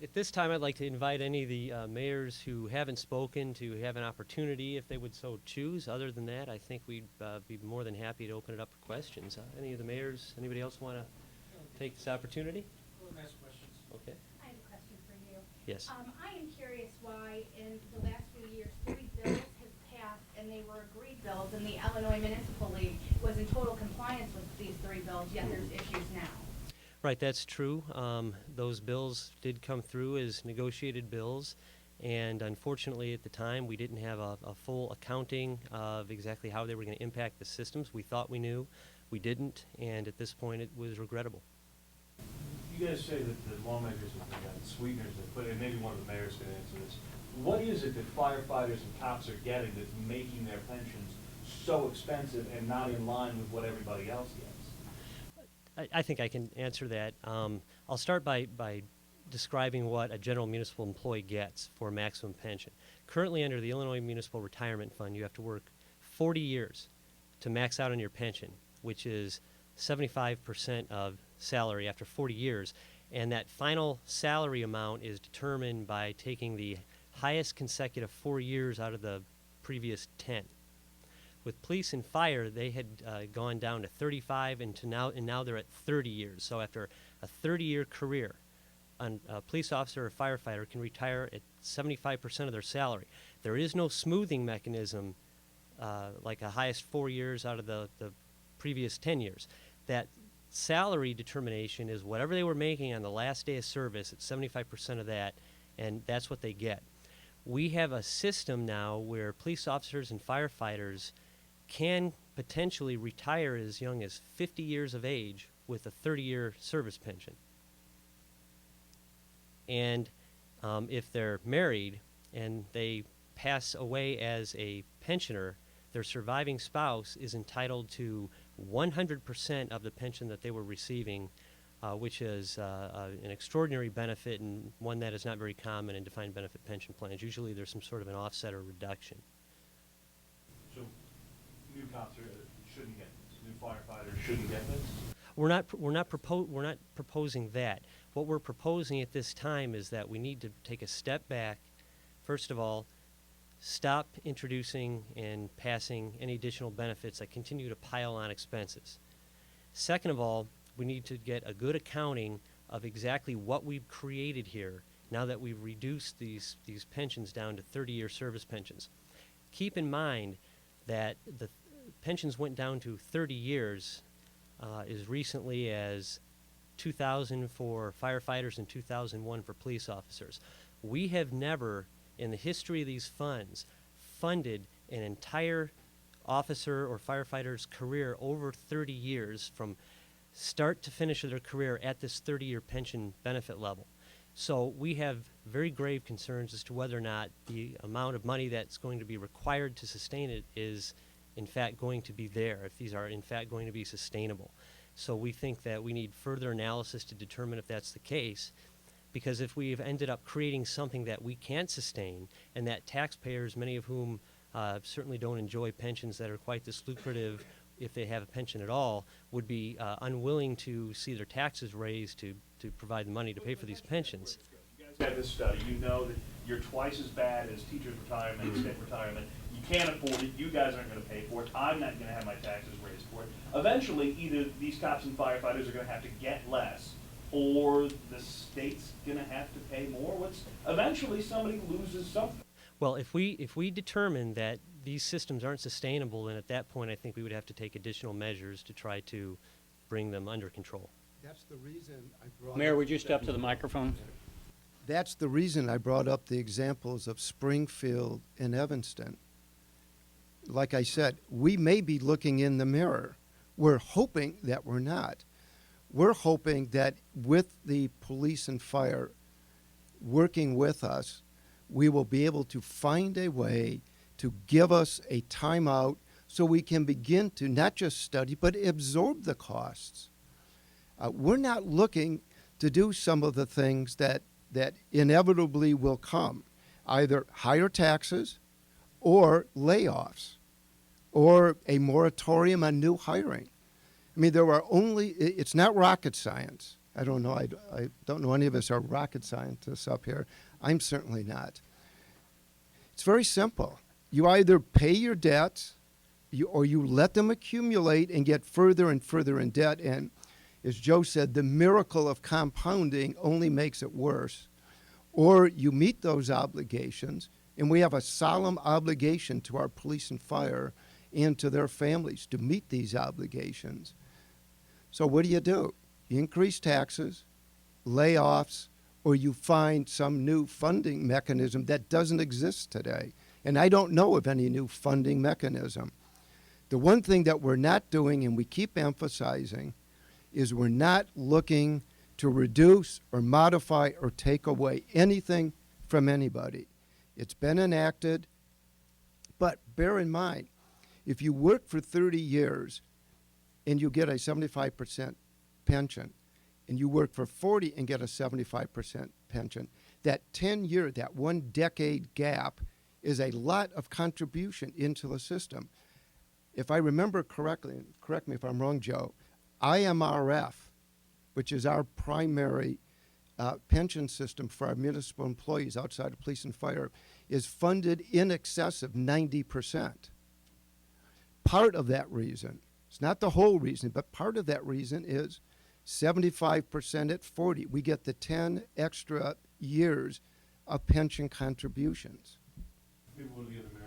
At this time, I'd like to invite any of the mayors who haven't spoken to have an opportunity if they would so choose. Other than that, I think we'd be more than happy to open it up for questions. Any of the mayors, anybody else want to take this opportunity? Ask questions. Okay. I have a question for you. Yes. I am curious why in the last few years 3 bills have passed and they were agreed bills and the Illinois Municipal League was in total compliance with these 3 bills, yet there's issues now. Right, that's true. Those bills did come through as negotiated bills, and unfortunately at the time we didn't have a full accounting of exactly how they were going to impact the systems. We thought we knew, we didn't, and at this point it was regrettable. You guys say that the lawmakers have got sweeteners that put in, maybe one of the mayors can answer this. What is it that firefighters and cops are getting that's making their pensions so expensive and not in line with what everybody else gets? I think I can answer that. I'll start by describing what a general municipal employee gets for maximum pension. Currently under the Illinois Municipal Retirement Fund, you have to work 40 years to max out on your pension, which is 75% of salary after 40 years. And that final salary amount is determined by taking the highest consecutive 4 years out of the previous 10. With police and fire, they had gone down to 35 and now they're at 30 years. So after a 30-year career, a police officer or firefighter can retire at 75% of their salary. There is no smoothing mechanism like a highest 4 years out of the previous 10 years. That salary determination is whatever they were making on the last day of service at 75% of that, and that's what they get. We have a system now where police officers and firefighters can potentially retire as young as 50 years of age with a 30-year service pension. And if they're married and they pass away as a pensioner, their surviving spouse is entitled to 100% of the pension that they were receiving, which is an extraordinary benefit and one that is not very common in defined benefit pension plans. Usually there's some sort of an offset or reduction. So new cops shouldn't get this, new firefighters shouldn't get this? We're not proposing that. What we're proposing at this time is that we need to take a step back. First of all, stop introducing and passing any additional benefits that continue to pile on expenses. Second of all, we need to get a good accounting of exactly what we've created here now that we've reduced these pensions down to 30-year service pensions. Keep in mind that the pensions went down to 30 years as recently as 2000 for firefighters and 2001 for police officers. We have never, in the history of these funds, funded an entire officer or firefighter's career over 30 years from start to finish of their career at this 30-year pension benefit level. So we have very grave concerns as to whether or not the amount of money that's going to be required to sustain it is in fact going to be there, if these are in fact going to be sustainable. So we think that we need further analysis to determine if that's the case, because if we've ended up creating something that we can't sustain and that taxpayers, many of whom certainly don't enjoy pensions that are quite this lucrative if they have a pension at all, would be unwilling to see their taxes raised to provide the money to pay for these pensions. You guys had this study, you know that you're twice as bad as teachers' retirement, state retirement. You can't afford it, you guys aren't gonna pay for it, I'm not gonna have my taxes raised for it. Eventually, either these cops and firefighters are gonna have to get less, or the state's gonna have to pay more. Eventually somebody loses something. Well, if we determine that these systems aren't sustainable, then at that point I think we would have to take additional measures to try to bring them under control. That's the reason I brought Mayor, up, would you step to the microphone? that's the reason I brought up the examples of Springfield and Evanston. Like I said, we may be looking in the mirror. We're hoping that we're not. We're hoping that with the police and fire working with us, we will be able to find a way to give us a timeout so we can begin to not just study, but absorb the costs. We're not looking to do some of the things that inevitably will come, either higher taxes or layoffs or a moratorium on new hiring. I mean, it's not rocket science. I don't know. I don't know any of us are rocket scientists up here. I'm certainly not. It's very simple. You either pay your debts or you let them accumulate and get further and further in debt. And as Joe said, the miracle of compounding only makes it worse. Or you meet those obligations, and we have a solemn obligation to our police and fire and to their families to meet these obligations. So what do? You increase taxes, layoffs, or you find some new funding mechanism that doesn't exist today. And I don't know of any new funding mechanism. The one thing that we're not doing, and we keep emphasizing, is we're not looking to reduce or modify or take away anything from anybody. It's been enacted, but bear in mind, if you work for 30 years and you get a 75% pension, and you work for 40 and get a 75% pension, that 10-year, that 1 decade gap is a lot of contribution into the system. If I remember correctly, and correct me if I'm wrong, Joe, IMRF, which is our primary pension system for our municipal employees outside of police and fire, is funded in excess of 90%. Part of that reason, it's not the whole reason, but part of that reason is 75% at 40. We get the 10 extra years of pension contributions. Maybe we'll get a